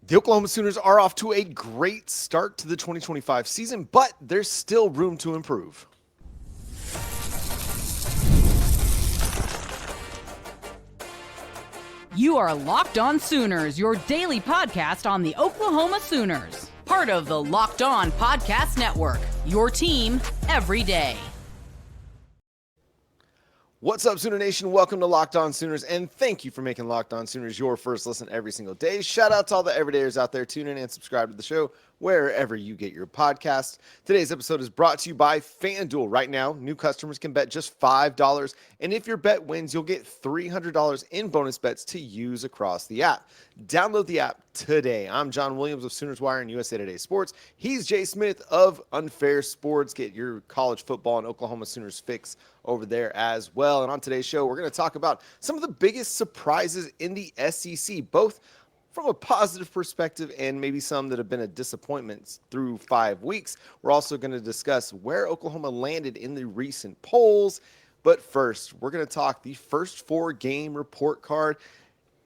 The Oklahoma Sooners are off to a great start to the 2025 season, but there's still room to improve. You are Locked On Sooners, your daily podcast on the Oklahoma Sooners. Part of the Locked On Podcast Network, your team every day. What's up, Sooner Nation? Welcome to Locked On Sooners, and thank you for making Locked On Sooners your first listen every single day. Shout out to all the everydayers out there. Tune in and subscribe to the show wherever you get your podcasts. Today's episode is brought to you by FanDuel. Right now, new customers can bet just $5, and if your bet wins, you'll get $300 in bonus bets to use across the app. Download the app today. I'm John Williams of Sooners Wire and USA Today Sports. He's Jay Smith of Unfair Sports. Get your college football and Oklahoma Sooners fix over there as well. And on today's show, we're going to talk about some of the biggest surprises in the SEC, both from a positive perspective and maybe some that have been a disappointment through 5 weeks. We're also going to discuss where Oklahoma landed in the recent polls. But first, we're going to talk the first 4-game report card.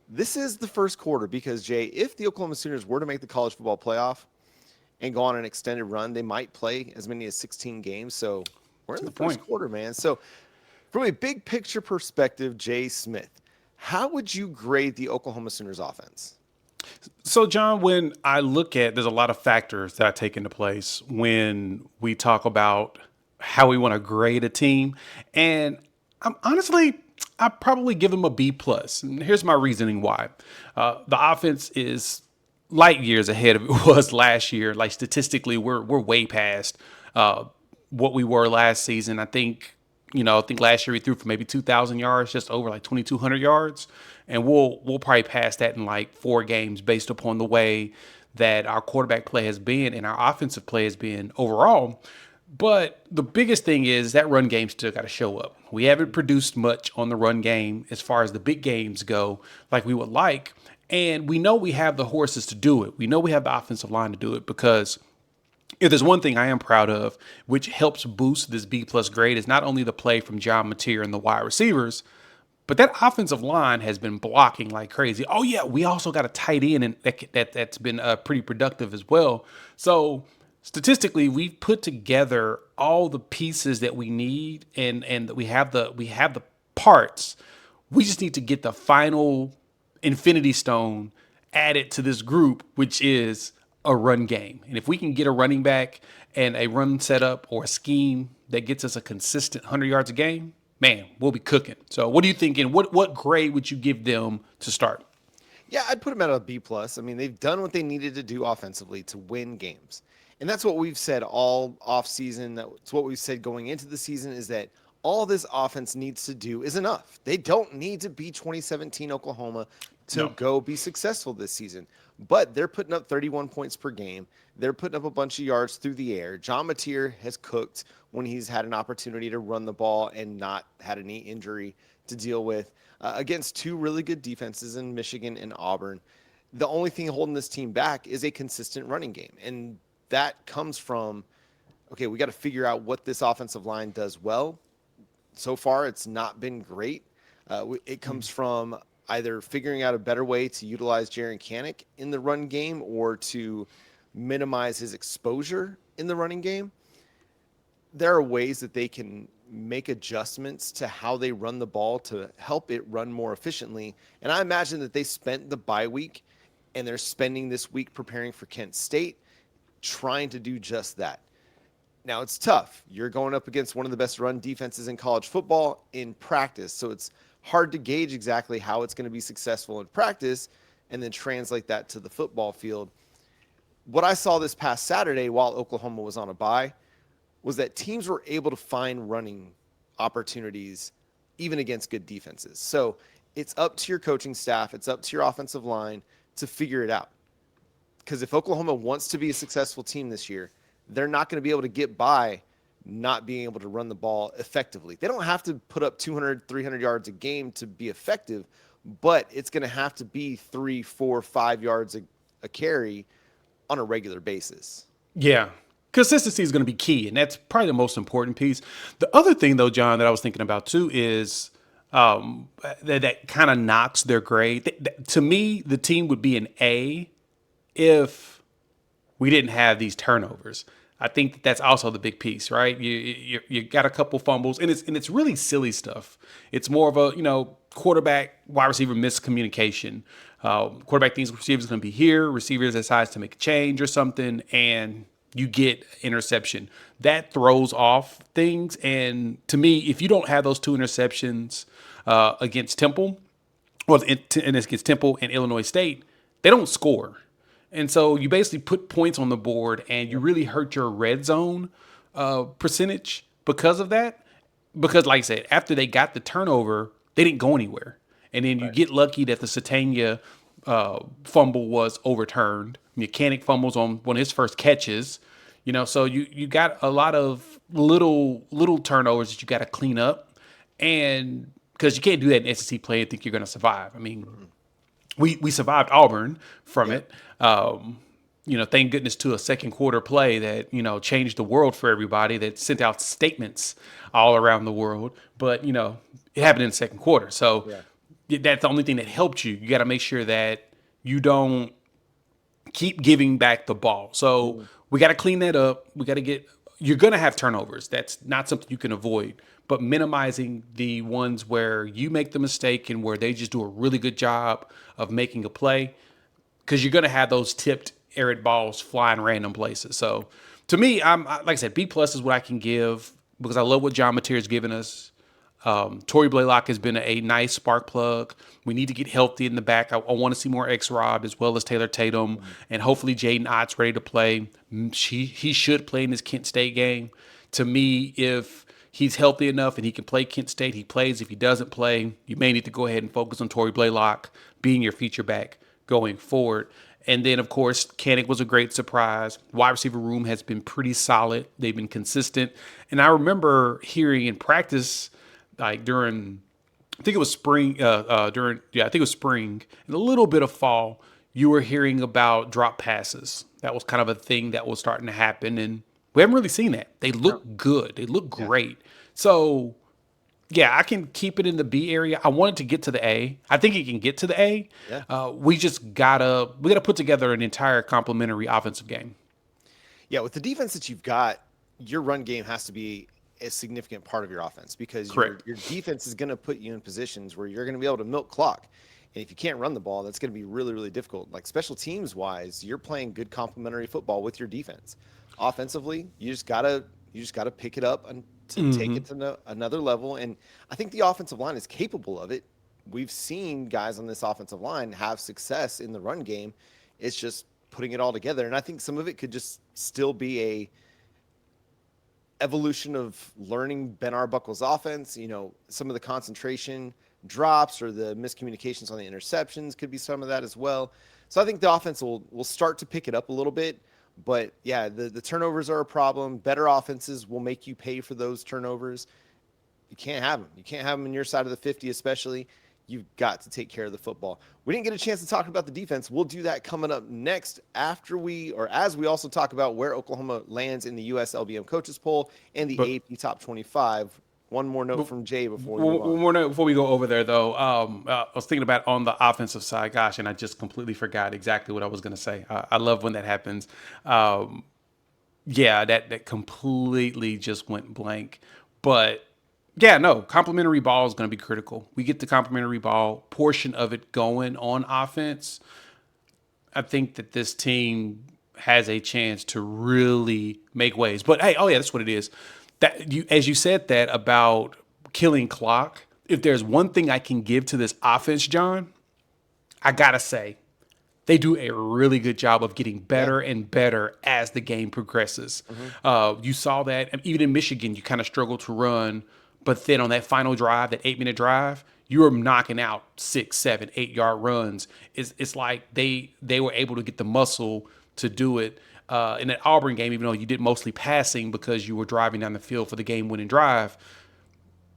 This is the first quarter because, Jay, if the Oklahoma Sooners were to make the college football playoff and go on an extended run, they might play as many as 16 games. So we're in the first quarter, man. So from a big picture perspective, Jay Smith, how would you grade the Oklahoma Sooners offense? So, John, when I look at, there's a lot of factors that I take into place when we talk about how we want to grade a team. And I probably give them a B plus. And here's my reasoning why. The offense is light years ahead of it was last year. Like statistically, we're way past what we were last season. I think last year we threw for maybe 2,000 yards, just over like 2,200 yards. And we'll probably pass that in like 4 games based upon the way that our quarterback play has been and our offensive play has been overall. But the biggest thing is that run game still got to show up. We haven't produced much on the run game as far as the big games go like we would like. And we know we have the horses to do it. We know we have the offensive line to do it because if there's one thing I am proud of, which helps boost this B plus grade, is not only the play from John Mateer and the wide receivers, but that offensive line has been blocking like crazy. Oh, yeah, we also got a tight end, and that's been pretty productive as well. So statistically, we've put together all the pieces that we need, and we have the parts. We just need to get the final infinity stone added to this group, which is a run game. And if we can get a running back and a run setup or a scheme that gets us a consistent 100 yards a game, man, we'll be cooking. So what are you thinking? What grade would you give them to start? Yeah, I'd put them at a B plus. I mean, they've done what they needed to do offensively to win games. And that's what we've said all offseason. That's what we've said going into the season, is that all this offense needs to do is enough. They don't need to be 2017 Oklahoma to go be successful this season. But they're putting up 31 points per game. They're putting up a bunch of yards through the air. John Mateer has cooked when he's had an opportunity to run the ball and not had any injury to deal with against 2 really good defenses in Michigan and Auburn. The only thing holding this team back is a consistent running game. And that comes from, okay, we got to figure out what this offensive line does well. So far, it's not been great. It comes from either figuring out a better way to utilize Jaren Kanak in the run game or to minimize his exposure in the running game. There are ways that they can make adjustments to how they run the ball to help it run more efficiently. And I imagine that they spent the bye week and they're spending this week preparing for Kent State, trying to do just that. Now, it's tough. You're going up against one of the best run defenses in college football in practice. So it's hard to gauge exactly how it's going to be successful in practice and then translate that to the football field. What I saw this past Saturday while Oklahoma was on a bye was that teams were able to find running opportunities even against good defenses. So it's up to your coaching staff, it's up to your offensive line to figure it out. Because if Oklahoma wants to be a successful team this year, they're not going to be able to get by not being able to run the ball effectively. They don't have to put up 200, 300 yards a game to be effective, but it's going to have to be 3, 4, 5 yards a carry on a regular basis. Yeah. Consistency is going to be key, and that's probably the most important piece. The other thing, though, John, that I was thinking about, too, is that kind of knocks their grade. To me, the team would be an A if we didn't have these turnovers. I think that's also the big piece, right? You got a couple fumbles, and it's really silly stuff. It's more of a quarterback wide receiver miscommunication. Quarterback thinks receiver's going to be here, receiver decides to make a change or something, and you get interception. That throws off things. And to me, if you don't have those two interceptions against Temple, and this against Temple and Illinois State, they don't score. And so you basically put points on the board and you really hurt your red zone percentage because of that. Because, like I said, after they got the turnover, they didn't go anywhere. And then you get lucky that the Satania fumble was overturned. Mechanic fumbles on one of his first catches. So you got a lot of little turnovers that you got to clean up. And because you can't do that in SEC play and think you're going to survive. I mean, we survived Auburn from it. Thank goodness to a second quarter play that, changed the world for everybody, that sent out statements all around the world. But, it happened in the second quarter. So that's the only thing that helped you. You got to make sure that you don't keep giving back the ball. So we got to clean that up. You're going to have turnovers. That's not something you can avoid. But minimizing the ones where you make the mistake and where they just do a really good job of making a play, because you're going to have those tipped errant balls flying random places. So to me, like I said, B+ is what I can give because I love what John Mateer's given us. Tory Blaylock has been a nice spark plug. We need to get healthy in the back. I want to see more X-Rob as well as Taylor Tatum, and hopefully Jaden Ott's ready to play. He should play in this Kent State game. To me, if he's healthy enough and he can play Kent State, he plays. If he doesn't play, you may need to go ahead and focus on Tory Blaylock being your feature back going forward. And then, of course, Kanik was a great surprise. Wide receiver room has been pretty solid. They've been consistent. And I remember hearing in practice, like during, I think it was spring, I think it was spring, and a little bit of fall, you were hearing about drop passes. That was kind of a thing that was starting to happen. And we haven't really seen that. They look good. They look great. So, yeah, I can keep it in the B area. I want it to get to the A. I think it can get to the A. Yeah. We gotta put together an entire complementary offensive game. Yeah, with the defense that you've got, your run game has to be a significant part of your offense because your defense is going to put you in positions where you're going to be able to milk clock. And if you can't run the ball, that's going to be really, really difficult. Like special teams wise, you're playing good complementary football with your defense. Offensively, you just gotta pick it up and to take it to another level. And I think the offensive line is capable of it. We've seen guys on this offensive line have success in the run game. It's just putting it all together. And I think some of it could just still be a evolution of learning Ben Arbuckle's offense. Some of the concentration drops or the miscommunications on the interceptions could be some of that as well. So I think the offense will start to pick it up a little bit. But, yeah, the turnovers are a problem. Better offenses will make you pay for those turnovers. You can't have them. You can't have them in your side of the 50 especially. You've got to take care of the football. We didn't get a chance to talk about the defense. We'll do that coming up next as we also talk about where Oklahoma lands in the USLBM coaches poll and the AP top 25. One more note from Jay before we move on. One more note before we go over there, though. I was thinking about on the offensive side, gosh, and I just completely forgot exactly what I was going to say. I love when that happens. That completely just went blank. But, yeah, no, complimentary ball is going to be critical. We get the complimentary ball portion of it going on offense. I think that this team has a chance to really make waves. But, hey, that's what it is. As you said that about killing clock, if there's one thing I can give to this offense, John, I gotta say, they do a really good job of getting better and better as the game progresses. You saw that even in Michigan, you kind of struggled to run, but then on that final drive, that 8-minute drive, you were knocking out 6, 7, 8-yard runs. It's like they were able to get the muscle to do it. In that Auburn game, even though you did mostly passing because you were driving down the field for the game-winning drive,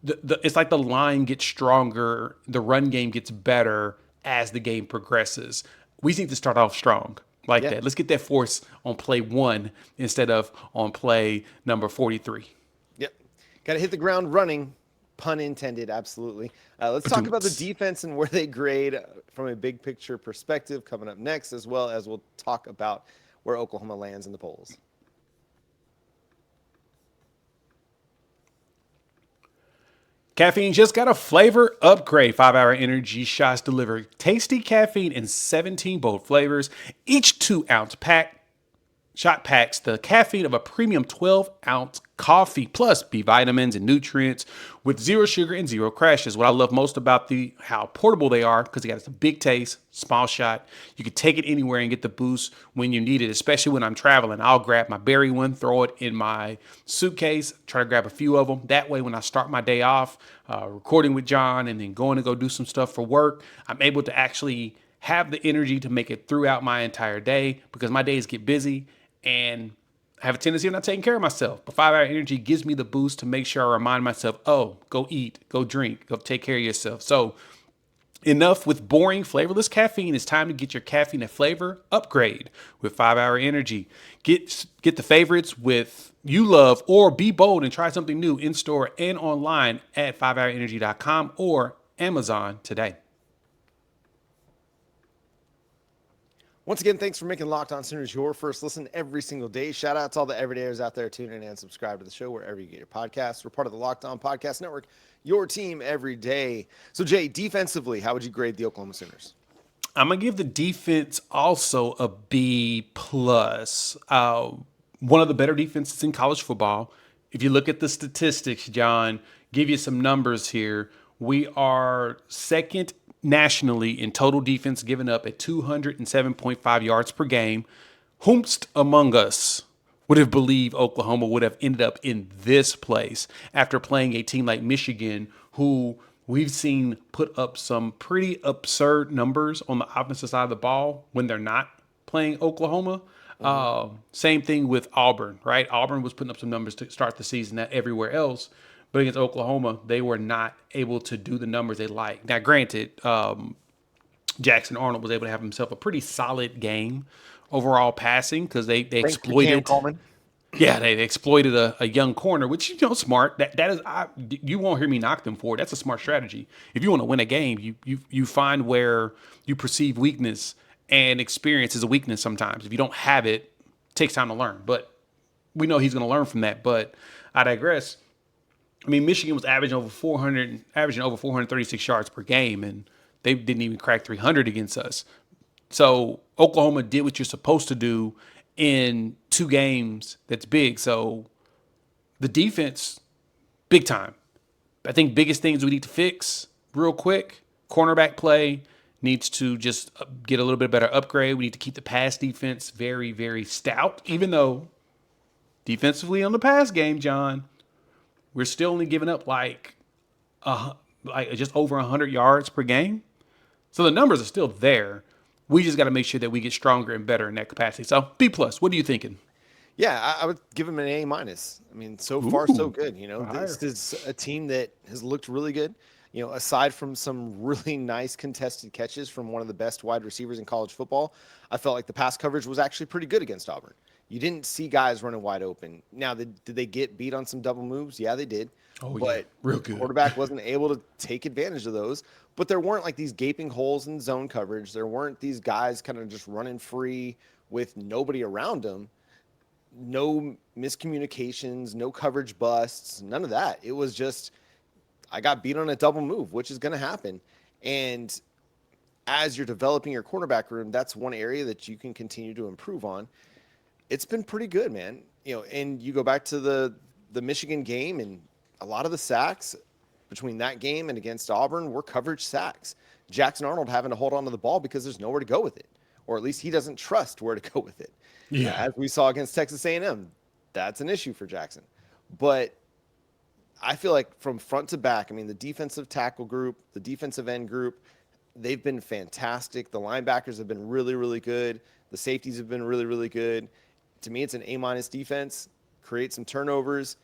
it's like the line gets stronger, the run game gets better as the game progresses. We need to start off strong like that. Let's get that force on play 1 instead of on play number 43. Yep. Got to hit the ground running. Pun intended, absolutely. Let's talk about the defense and where they grade from a big picture perspective coming up next, as well as we'll talk about where Oklahoma lands in the polls. Caffeine just got a flavor upgrade. 5-hour energy shots deliver tasty caffeine in 17 bold flavors. Each 2-ounce pack shot packs the caffeine of a premium 12-ounce coffee, plus B vitamins and nutrients with zero sugar and zero crashes. What I love most about how portable they are, because they got a big taste, small shot. You can take it anywhere and get the boost when you need it, especially when I'm traveling. I'll grab my berry one, throw it in my suitcase, try to grab a few of them. That way, when I start my day off, recording with John and then going to go do some stuff for work, I'm able to actually have the energy to make it throughout my entire day, because my days get busy and I have a tendency of not taking care of myself. But 5-hour energy gives me the boost to make sure I remind myself, oh, go eat, go drink, go take care of yourself. So enough with boring, flavorless caffeine. It's time to get your caffeine and flavor upgrade with 5-hour energy. Get the favorites with you love, or be bold and try something new in store and online at 5hourenergy.com or Amazon today. Once again, thanks for making Locked On Sooners your first listen every single day. Shout out to all the everydayers out there tuning in and subscribe to the show wherever you get your podcasts. We're part of the Locked On Podcast Network, your team every day. So, Jay, defensively, how would you grade the Oklahoma Sooners? I'm gonna give the defense also a B plus. One of the better defenses in college football. If you look at the statistics, John, give you some numbers here. We are second nationally in total defense given up at 207.5 yards per game. Whomst among us would have believed Oklahoma would have ended up in this place after playing a team like Michigan, who we've seen put up some pretty absurd numbers on the offensive side of the ball when they're not playing Oklahoma. Same thing with Auburn, right? Auburn was putting up some numbers to start the season that everywhere else, but against Oklahoma, they were not able to do the numbers they like. Now, granted, Jackson Arnold was able to have himself a pretty solid game overall passing, because they exploited. Yeah, they exploited a young corner, which, smart. That is, you won't hear me knock them for it. That's a smart strategy. If you want to win a game, you find where you perceive weakness, and experience is a weakness sometimes. If you don't have it, it takes time to learn. But we know he's going to learn from that. But I digress. I mean, Michigan was averaging over 436 yards per game, and they didn't even crack 300 against us. So Oklahoma did what you're supposed to do in 2 games. That's big. So the defense, big time. I think biggest things we need to fix real quick: cornerback play needs to just get a little bit better upgrade. We need to keep the pass defense very, very stout, even though defensively on the pass game, John, we're still only giving up like just over 100 yards per game. So the numbers are still there. We just got to make sure that we get stronger and better in that capacity. So B plus, what are you thinking? Yeah, I would give him an A minus. I mean, so far so good. This is a team that has looked really good. Aside from some really nice contested catches from one of the best wide receivers in college football, I felt like the pass coverage was actually pretty good against Auburn. You didn't see guys running wide open. Now, did they get beat on some double moves? Yeah, they did. Oh, but yeah, real good. The quarterback wasn't able to take advantage of those. But there weren't like these gaping holes in zone coverage. There weren't these guys kind of just running free with nobody around them. No miscommunications, no coverage busts, none of that. It was just, I got beat on a double move, which is going to happen. And as you're developing your quarterback room, that's one area that you can continue to improve on. It's been pretty good, man. And you go back to the Michigan game, and a lot of the sacks between that game and against Auburn were coverage sacks. Jackson Arnold having to hold on to the ball because there's nowhere to go with it, or at least he doesn't trust where to go with it. Yeah. As we saw against Texas A&M, that's an issue for Jackson. But I feel like from front to back, I mean, the defensive tackle group, the defensive end group, they've been fantastic. The linebackers have been really, really good. The safeties have been really, really good. To me, it's an A-minus defense. Create some turnovers,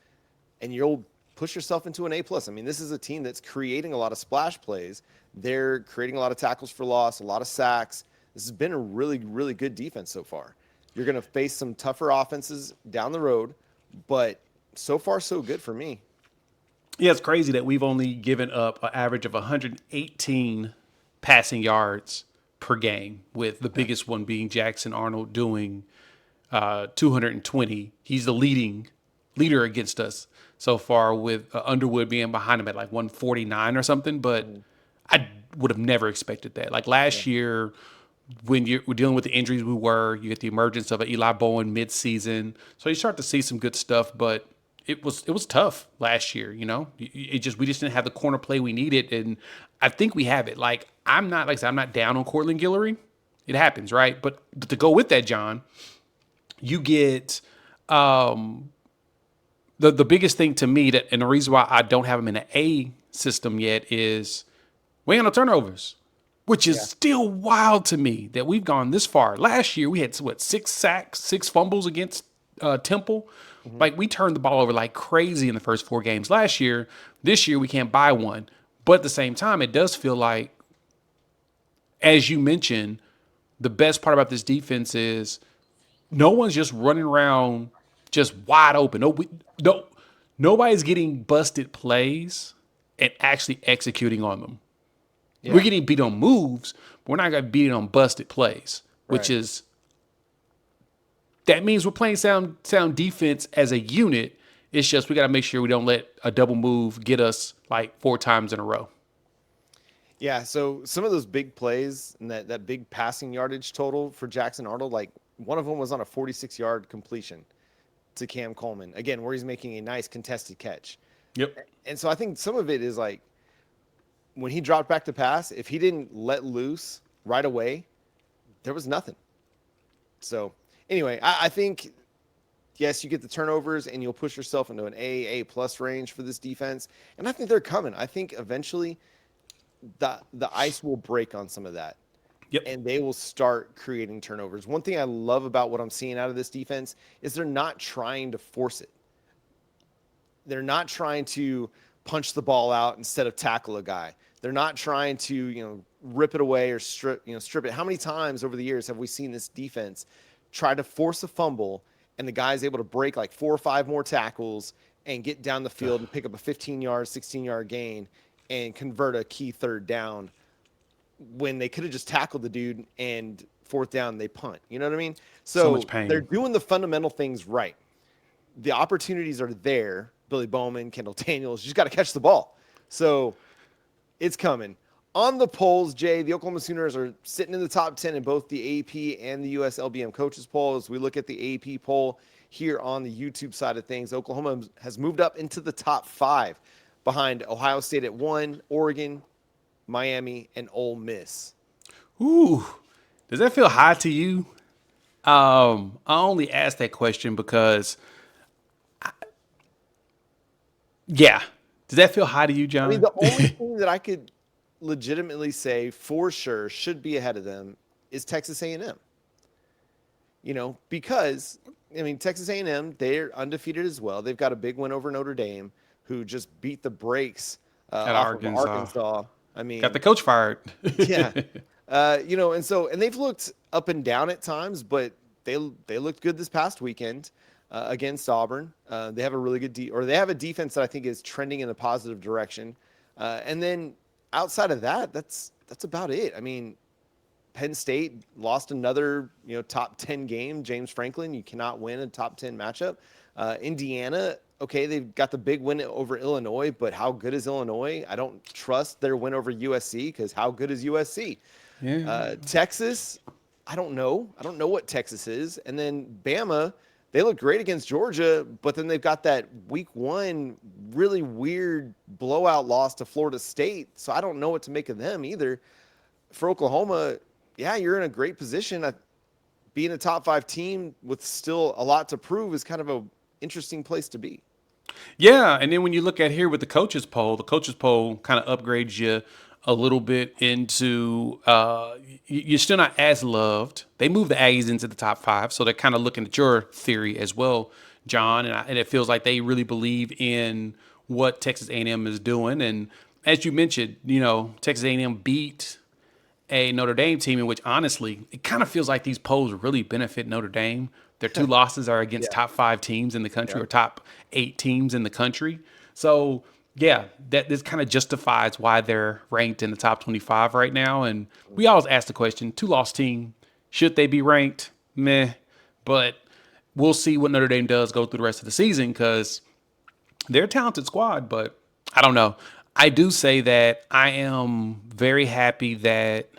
and you'll push yourself into an A+. I mean, this is a team that's creating a lot of splash plays. They're creating a lot of tackles for loss, a lot of sacks. This has been a really, really good defense so far. You're going to face some tougher offenses down the road, but so far so good for me. Yeah, it's crazy that we've only given up an average of 118 passing yards per game, with the biggest one being Jackson Arnold doing 220. He's the leader against us so far, with Underwood being behind him at like 149 or something. But I would have never expected that. Like last year, when we're dealing with the injuries you get the emergence of an Eli Bowen mid-season, so you start to see some good stuff. But it was tough last year. We just didn't have the corner play we needed, and I think we have it. Like I said, I'm not down on Cortland Guillory. It happens, right? But to go with that, John, you get the biggest thing to me, and the reason why I don't have him in an A system yet, is we ain't no turnovers, which is still wild to me that we've gone this far. Last year we had 6 sacks, 6 fumbles against Temple. Like we turned the ball over like crazy in the first 4 games last year. This year we can't buy one, but at the same time, it does feel like, as you mentioned, the best part about this defense is no one's just running around just wide open. Nobody's getting busted plays and actually executing on them. Yeah. We're getting beat on moves, but we're not going to beat on busted plays, which is, that means we're playing sound defense as a unit. It's just we got to make sure we don't let a double move get us like 4 times in a row. Yeah, so some of those big plays and that big passing yardage total for Jackson Arnold, like one of them was on a 46-yard completion to Cam Coleman, again, where he's making a nice contested catch. Yep. And so I think some of it is like when he dropped back to pass, if he didn't let loose right away, there was nothing. So anyway, I think, yes, you get the turnovers and you'll push yourself into an A+ range for this defense. And I think they're coming. I think eventually the ice will break on some of that. Yep. And they will start creating turnovers. One thing I love about what I'm seeing out of this defense is they're not trying to force it. They're not trying to punch the ball out instead of tackle a guy. They're not trying to, rip it away or strip it. How many times over the years have we seen this defense try to force a fumble and the guy's able to break like 4 or 5 more tackles and get down the field and pick up a 15-yard, 16-yard gain and convert a key third down, when they could have just tackled the dude and 4th down they punt. You know what I mean? So much pain. They're doing the fundamental things right. The opportunities are there. Billy Bowman, Kendall Daniels, you just got to catch the ball. So it's coming. On the polls, Jay, the Oklahoma Sooners are sitting in the top 10 in both the AP and the US LBM coaches poll. As we look at the AP poll here on the YouTube side of things, Oklahoma has moved up into the top 5 behind Ohio State at 1, Oregon, Miami, and Ole Miss. Ooh, does that feel high to you? I only asked that question because, does that feel high to you, John? I mean, the only thing that I could legitimately say for sure should be ahead of them is Texas A&M. Because Texas A&M, they're undefeated as well. They've got a big win over Notre Dame, who just beat the brakes off of Arkansas. Got the coach fired. Yeah. And they've looked up and down at times, but they looked good this past weekend against Auburn. They have a really good they have a defense that I think is trending in a positive direction. And then outside of that, that's about it. Penn State lost another, top 10 game. James Franklin, you cannot win a top 10 matchup. Indiana, okay, they've got the big win over Illinois, but how good is Illinois? I don't trust their win over USC, because how good is USC? Yeah. Texas, I don't know. I don't know what Texas is. And then Bama, they look great against Georgia, but then they've got that week 1 really weird blowout loss to Florida State. So I don't know what to make of them either. For Oklahoma, yeah, you're in a great position. Being a top 5 team with still a lot to prove is kind of an interesting place to be. Yeah, and then when you look at here with the coaches poll kind of upgrades you a little bit into you're still not as loved. They moved the Aggies into the top 5, so they're kind of looking at your theory as well, John, and it feels like they really believe in what Texas A&M is doing. And as you mentioned, Texas A&M beat a Notre Dame team in which, honestly, it kind of feels like these polls really benefit Notre Dame. Their 2 losses are against top 5 teams in the country, or top 8 teams in the country. So yeah, that this kind of justifies why they're ranked in the top 25 right now. And we always ask the question, two-loss team, should they be ranked? Meh. But we'll see what Notre Dame does go through the rest of the season because they're a talented squad, but I don't know. I do say that I am very happy that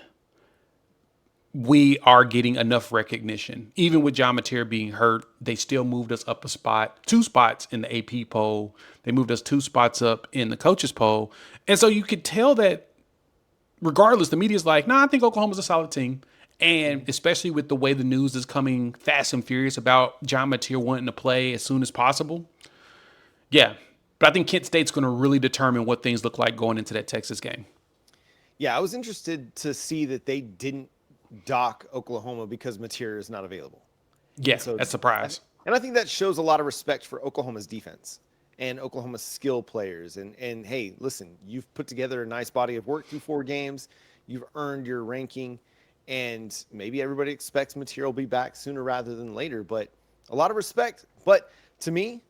we are getting enough recognition. Even with John Mateer being hurt, they still moved us up a spot, 2 spots in the AP poll. They moved us 2 spots up in the coaches poll. And so you could tell that regardless, the media's like, nah, I think Oklahoma's a solid team. And especially with the way the news is coming fast and furious about John Mateer wanting to play as soon as possible. Yeah. But I think Kent State's going to really determine what things look like going into that Texas game. Yeah, I was interested to see that they didn't dock Oklahoma because Mateer is not available. Yeah, So that's a surprise. And I think that shows a lot of respect for Oklahoma's defense and Oklahoma's skill players. And hey, listen, you've put together a nice body of work through 4 games. You've earned your ranking, and maybe everybody expects Mateer will be back sooner rather than later. But a lot of respect. But to me,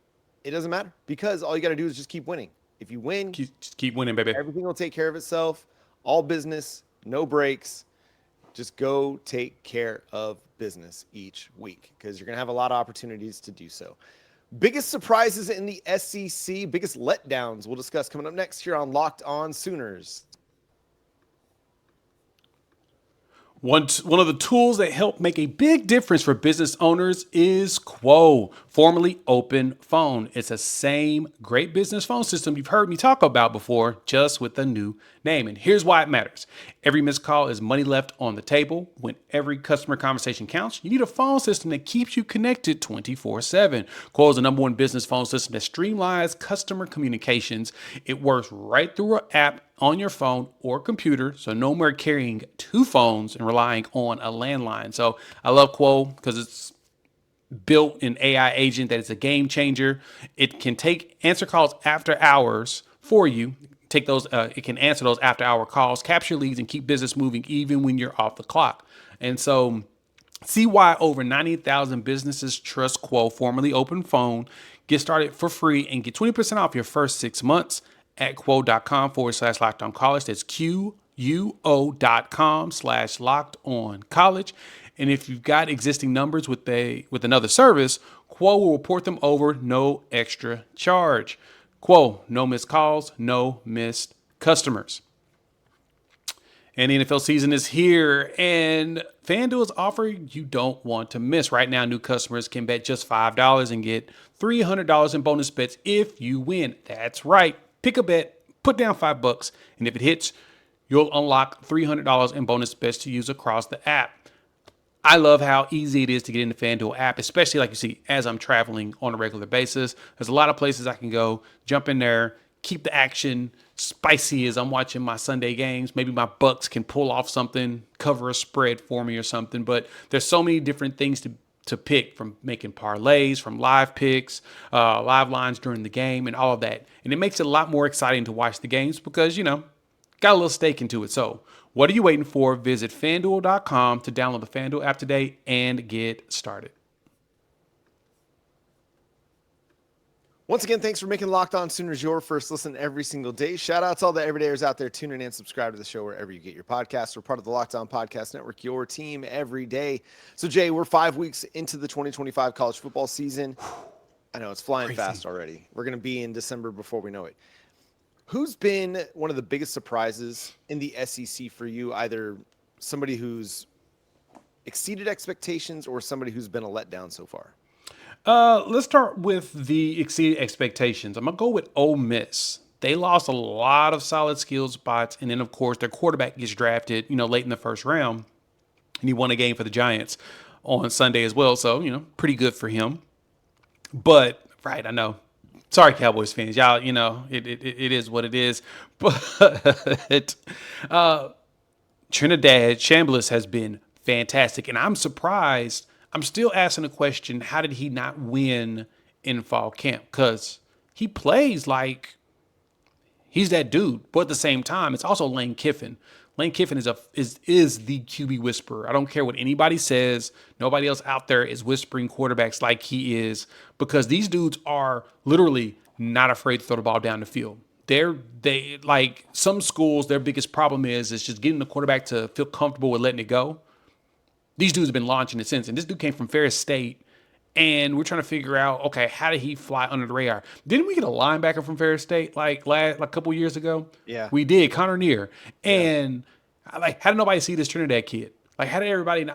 it doesn't matter because all you got to do is just keep winning. If you win, Just keep winning, baby. everything will take care of itself. All business, no breaks. Just go take care of business each week because you're going to have a lot of opportunities to do so. Biggest surprises in the SEC, biggest letdowns we'll discuss coming up next here on Locked On Sooners. One of the tools that help make a big difference for business owners is Quo, formerly Open Phone. It's the same great business phone system you've heard me talk about before, just with a new name. And here's why it matters. Every missed call is money left on the table. When every customer conversation counts, you need a phone system that keeps you connected 24/7. Quo is the #1 business phone system that streamlines customer communications. It works right through an app on your phone or computer, so no more carrying 2 phones and relying on a landline. So I love Quo because it's built an AI agent that is a game changer. It can answer calls after hours for you. It can answer those after hour calls, capture leads, and keep business moving even when you're off the clock. And so see why over 90,000 businesses trust Quo, formerly Open Phone. Get started for free and get 20% off your first 6 months at quo.com/lockedoncollege. That's QUO.com/lockedoncollege. And if you've got existing numbers with another service, Quo will report them over, no extra charge. Quo, no missed calls, no missed customers. And the NFL season is here, and FanDuel is offering you don't want to miss. Right now, new customers can bet just $5 and get $300 in bonus bets if you win. That's right. Pick a bet, put down $5, and if it hits, you'll unlock $300 in bonus bets to use across the app. I love how easy it is to get in the FanDuel app, especially like you see as I'm traveling on a regular basis. There's a lot of places I can go, jump in there, keep the action spicy as I'm watching my Sunday games. Maybe my Bucks can pull off something, cover a spread for me or something. But there's so many different things to pick, from making parlays, from live picks, live lines during the game, and all of that. And it makes it a lot more exciting to watch the games because, got a little stake into it. So what are you waiting for? Visit FanDuel.com to download the FanDuel app today and get started. Once again, thanks for making Locked On Sooners your first listen every single day. Shout out to all the everydayers out there tuning in and subscribe to the show wherever you get your podcasts. We're part of the Locked On Podcast Network, your team every day. So, Jay, we're 5 weeks into the 2025 college football season. I know it's flying fast already. We're going to be in December before we know it. Who's been one of the biggest surprises in the SEC for you? Either somebody who's exceeded expectations or somebody who's been a letdown so far? Let's start with the exceeded expectations. I'm going to go with Ole Miss. They lost a lot of solid skill spots. And then, of course, their quarterback gets drafted, late in the first round. And he won a game for the Giants on Sunday as well. So, pretty good for him. But, right, I know. Sorry, Cowboys fans. Y'all, it is what it is. But Trinidad Chambliss has been fantastic. And I'm surprised. I'm still asking the question, how did he not win in fall camp? Because he plays like he's that dude. But at the same time, it's also Lane Kiffin. Lane Kiffin is the QB whisperer. I don't care what anybody says. Nobody else out there is whispering quarterbacks like he is, because these dudes are literally not afraid to throw the ball down the field. They like some schools, their biggest problem is just getting the quarterback to feel comfortable with letting it go. These dudes have been launching it since, and this dude came from Ferris State, and we're trying to figure out, okay, how did he fly under the radar? Didn't we get a linebacker from Ferris State like a couple years ago? Yeah. We did, Connor Neer, Yeah. and like, how did nobody see this Trinidad kid? Like, how did everybody?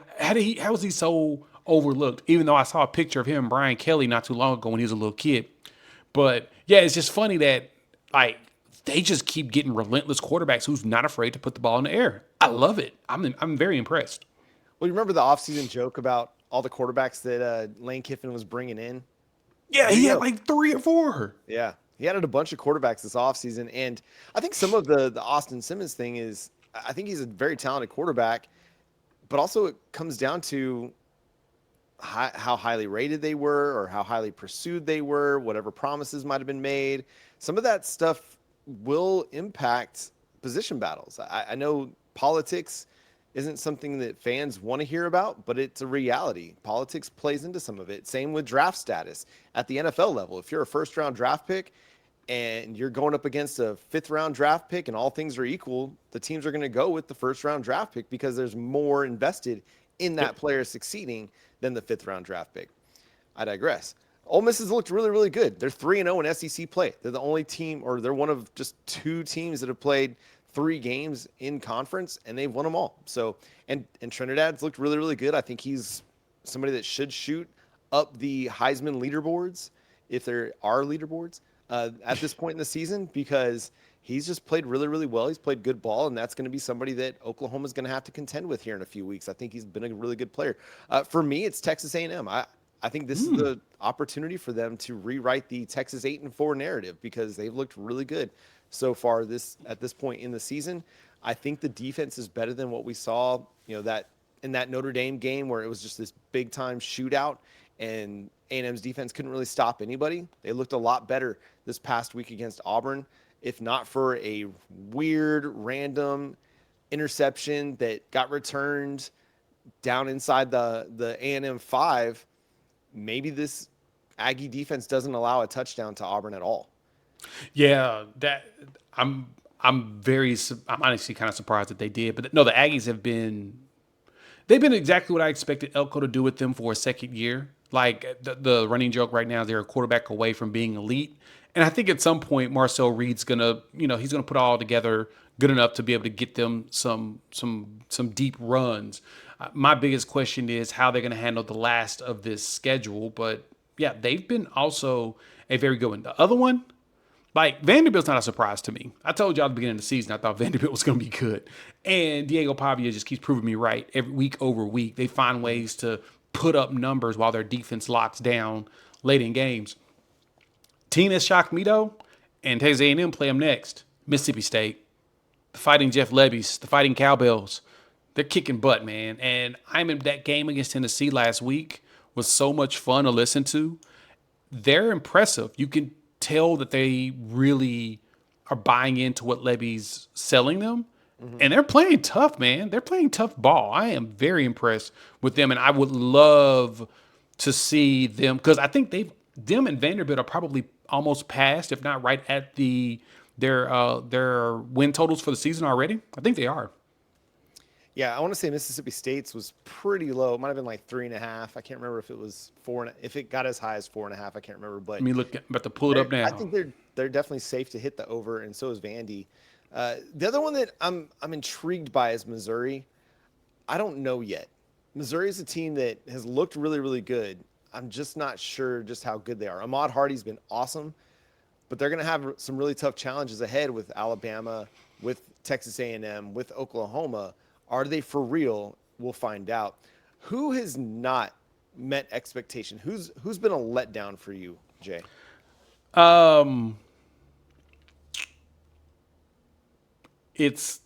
How was he so overlooked? Even though I saw a picture of him and Brian Kelly not too long ago when he was a little kid. But yeah, it's just funny that like they just keep getting relentless quarterbacks who's not afraid to put the ball in the air. I love it. I'm very impressed. Well, you remember the offseason joke about all the quarterbacks that Lane Kiffin was bringing in? Yeah, There he you had go. like 3 or 4. Yeah. He added a bunch of quarterbacks this offseason. And I think some of the Austin Simmons thing is I think he's a very talented quarterback, but also it comes down to how highly rated they were or how highly pursued they were, whatever promises might have been made. Some of that stuff will impact position battles. I know politics isn't something that fans want to hear about, but it's a reality. Politics plays into some of it. Same with draft status at the NFL level. If you're a first round draft pick and you're going up against a 5th-round draft pick and all things are equal, the teams are going to go with the first-round draft pick because there's more invested in that player succeeding than the 5th-round draft pick. I digress. Ole Miss has looked really, really good. They're 3-0 in SEC play. They're the only team, or they're one of just 2 teams that have played 3 games in conference, and they've won them all. So, and Trinidad's looked really, really good. I think he's somebody that should shoot up the Heisman leaderboards, if there are leaderboards, at this point in the season, because he's just played really, really well. He's played good ball, and that's going to be somebody that Oklahoma's going to have to contend with here in a few weeks. I think he's been a really good player. For me, it's Texas A&M. I think this is the opportunity for them to rewrite the Texas 8-4 narrative because they've looked really good so far at this point in the season. I think the defense is better than what we saw, that in that Notre Dame game where it was just this big time shootout and A&M's defense couldn't really stop anybody. They looked a lot better this past week against Auburn, if not for a weird random interception that got returned down inside the A&M 5. Maybe this Aggie defense doesn't allow a touchdown to Auburn at all. Yeah, I'm honestly kind of surprised that they did, but no, the Aggies they've been exactly what I expected Elko to do with them for a second year. Like the running joke right now, they're a quarterback away from being elite. And I think at some point Marcel Reed's gonna, he's gonna put it all together good enough to be able to get them some deep runs. My biggest question is how they're gonna handle the last of this schedule. But yeah, they've been also a very good one. The other one, like Vanderbilt's not a surprise to me. I told y'all at the beginning of the season I thought Vanderbilt was going to be good, and Diego Pavia just keeps proving me right every week over week. They find ways to put up numbers while their defense locks down late in games. Team that shocked me though, and Texas A&M play them next. Mississippi State, the Fighting Jeff Lebby's, the Fighting Cowbells. They're kicking butt, man. And I remember that game against Tennessee last week was so much fun to listen to. They're impressive. You can tell that they really are buying into what Lebby's selling them. And they're playing tough, man. They're playing tough ball. I am very impressed with them, and I would love to see them because I think them and Vanderbilt are probably almost past, if not right at their win totals for the season already. I think they are. Yeah, I want to say Mississippi State's was pretty low. It might have been like 3.5. I can't remember if it was 4. If it got as high as 4.5, I can't remember. But Let me look. About to pull it up now. I think they're definitely safe to hit the over, and so is Vandy. The other one that I'm intrigued by is Missouri. I don't know yet. Missouri is a team that has looked really, really good. I'm just not sure just how good they are. Ahmad Hardy's been awesome, but they're going to have some really tough challenges ahead with Alabama, with Texas A&M, with Oklahoma. Are they for real? We'll find out. Who has not met expectation? Who's been a letdown for you, Jay? It's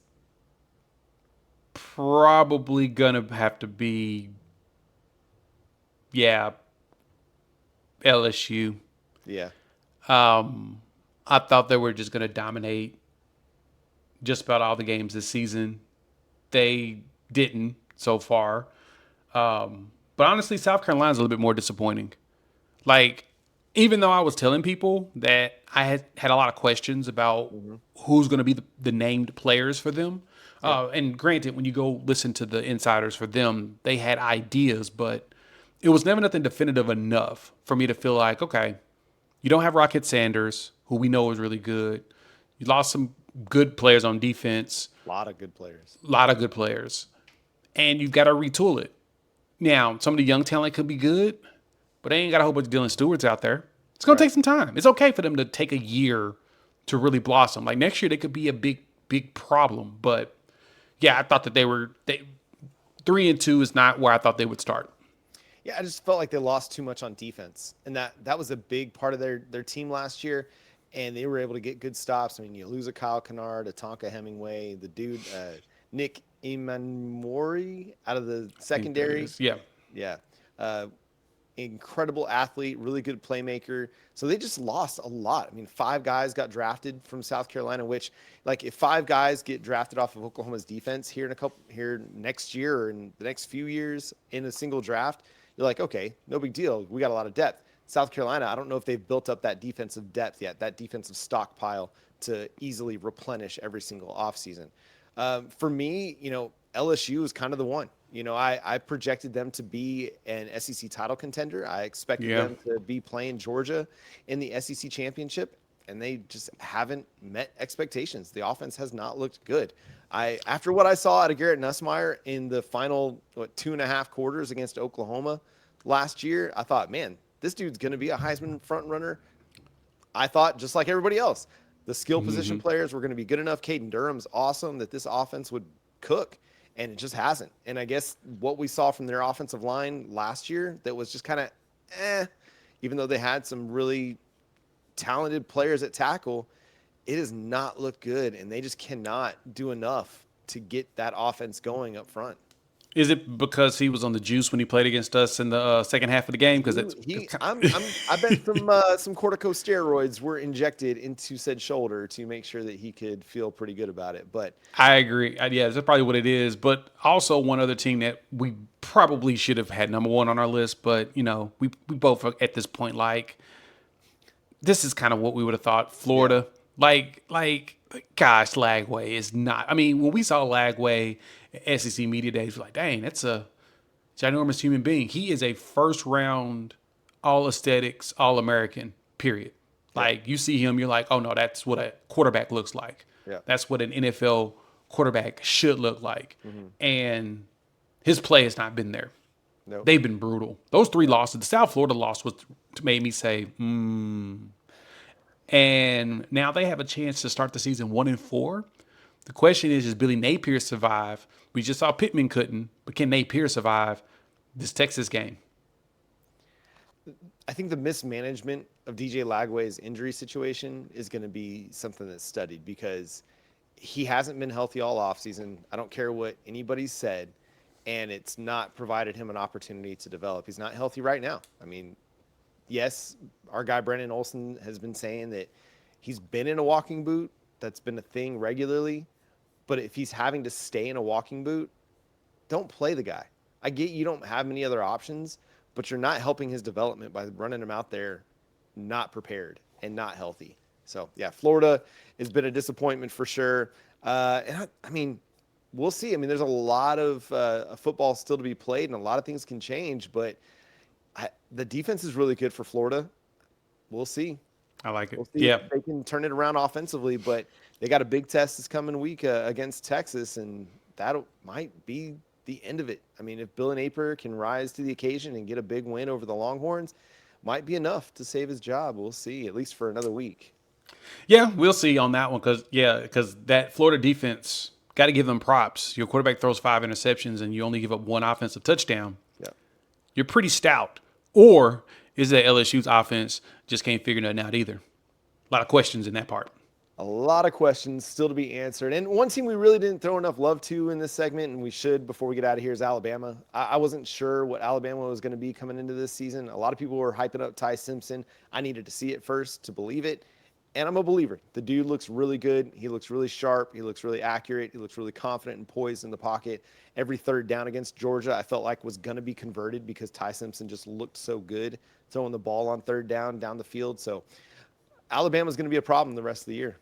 probably gonna have to be, yeah, LSU. Yeah. I thought they were just gonna dominate just about all the games this season. They didn't so far. But honestly, South Carolina's a little bit more disappointing. Like, even though I was telling people that I had a lot of questions about Hmm. who's going to be the named players for them. Yeah. And granted, when you go listen to the insiders for them, they had ideas, but it was never nothing definitive enough for me to feel like, okay, you don't have Rocket Sanders, who we know is really good. You lost some good players on defense, A lot of good players. a lot of good players, and you've got to retool it. Now, some of the young talent could be good, but they ain't got a whole bunch of Dylan Stewarts out there. It's going to Right. take some time. It's okay for them to take a year to really blossom. Like next year, they could be a big problem. But yeah, I thought that they 3-2 is not where I thought they would start. Yeah, I just felt like they lost too much on defense, and that was a big part of their team last year. And they were able to get good stops. I mean, you lose a Kyle Kennard, a Tonka Hemingway, the dude Nick Imanmori out of the I think that secondary. is, yeah. Yeah. Uh, Incredible athlete, really good playmaker. So they just lost a lot. I mean, 5 guys got drafted from South Carolina, which, like, if 5 guys get drafted off of Oklahoma's defense here next year or in the next few years in a single draft, you're like, okay, no big deal. We got a lot of depth. South Carolina, I don't know if they've built up that defensive depth yet, that defensive stockpile to easily replenish every single offseason. For me, LSU is kind of the one. I projected them to be an SEC title contender. I expected Yeah. them to be playing Georgia in the SEC championship, and they just haven't met expectations. The offense has not looked good. After what I saw out of Garrett Nussmeier in the final 2.5 quarters against Oklahoma last year, I thought, man, this dude's going to be a Heisman front runner. I thought, just like everybody else, the skill position players were going to be good enough. Caden Durham's awesome that this offense would cook, and it just hasn't. And I guess what we saw from their offensive line last year that was just kind of even though they had some really talented players at tackle, it has not looked good, and they just cannot do enough to get that offense going up front. Is it because he was on the juice when he played against us in the second half of the game? Because I bet some corticosteroids were injected into said shoulder to make sure that he could feel pretty good about it. But I agree. Yeah, that's probably what it is. But also one other team that we probably should have had number one on our list, but we both are at this point like this is kind of what we would have thought. Florida, gosh, Lagway is not. I mean, when we saw Lagway at SEC Media Days, we're like, dang, that's a ginormous human being. He is a first round all aesthetics, all American, period. Like you see him, you're like, oh no, that's what a quarterback looks like. Yeah. That's what an NFL quarterback should look like. And his play has not been there. no, They've been brutal. Those 3 losses, the South Florida loss was made me say, And now they have a chance to start the season 1-4. The question is Billy Napier survive? We just saw Pittman couldn't, but can Napier survive this Texas game? I think the mismanagement of DJ Lagway's injury situation is going to be something that's studied because he hasn't been healthy all offseason. I don't care what anybody said, and it's not provided him an opportunity to develop. He's not healthy right now. I mean, yes, our guy Brennan Olson has been saying that he's been in a walking boot. That's been a thing regularly. But if he's having to stay in a walking boot, don't play the guy. I get you don't have many other options, but you're not helping his development by running him out there not prepared and not healthy. So, yeah, Florida has been a disappointment for sure. I mean, we'll see. I mean, there's a lot of football still to be played, and a lot of things can change, but the defense is really good for Florida. We'll see. I like it. We'll see Yeah. if they can turn it around offensively, but they got a big test this coming week against Texas, and that might be the end of it. I mean, if Bill Napier can rise to the occasion and get a big win over the Longhorns, might be enough to save his job. We'll see, at least for another week. Yeah, we'll see on that one because that Florida defense, got to give them props. Your quarterback throws 5 interceptions and you only give up 1 offensive touchdown. Yeah. You're pretty stout. Or is that LSU's offense just can't figure nothing out either? A lot of questions in that part. A lot of questions still to be answered. And one team we really didn't throw enough love to in this segment, and we should before we get out of here, is Alabama. I wasn't sure what Alabama was going to be coming into this season. A lot of people were hyping up Ty Simpson. I needed to see it first to believe it. And I'm a believer. The dude looks really good. He looks really sharp. He looks really accurate. He looks really confident and poised in the pocket. Every third down against Georgia, I felt like was going to be converted because Ty Simpson just looked so good throwing the ball on third down the field. So Alabama's going to be a problem the rest of the year.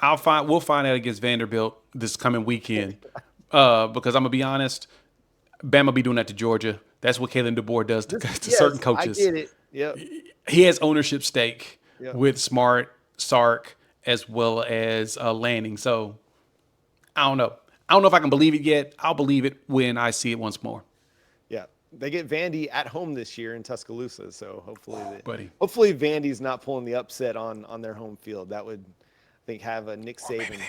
We'll find out against Vanderbilt this coming weekend. Because I'm gonna be honest, Bama be doing that to Georgia. That's what Kalen DeBoer does to Yes, certain coaches. I get it. Yep. He has ownership stake Yep. with Smart, Sark, as well as Lanning. So I don't know. I don't know if I can believe it yet. I'll believe it when I see it once more. Yeah. They get Vandy at home this year in Tuscaloosa. So Buddy. hopefully Vandy's not pulling the upset on their home field. That would, I think, have a Nick Saban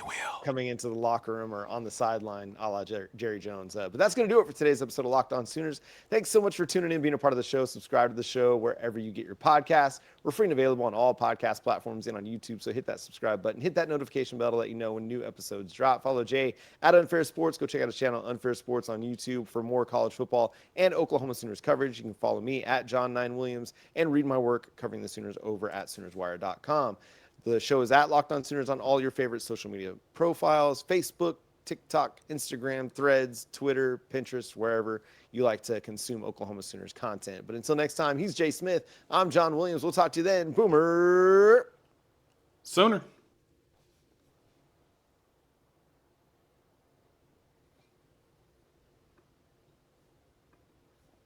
coming into the locker room or on the sideline a la Jerry Jones. But that's going to do it for today's episode of Locked On Sooners. Thanks so much for tuning in, being a part of the show. Subscribe to the show wherever you get your podcasts. We're free and available on all podcast platforms and on YouTube, so hit that subscribe button. Hit that notification bell to let you know when new episodes drop. Follow Jay at Unfair Sports. Go check out his channel, Unfair Sports, on YouTube for more college football and Oklahoma Sooners coverage. You can follow me at John9Williams and read my work covering the Sooners over at SoonersWire.com. The show is at Locked On Sooners on all your favorite social media profiles: Facebook, TikTok, Instagram, Threads, Twitter, Pinterest, wherever you like to consume Oklahoma Sooners content. But until next time, he's Jay Smith. I'm John Williams. We'll talk to you then. Boomer. Sooner.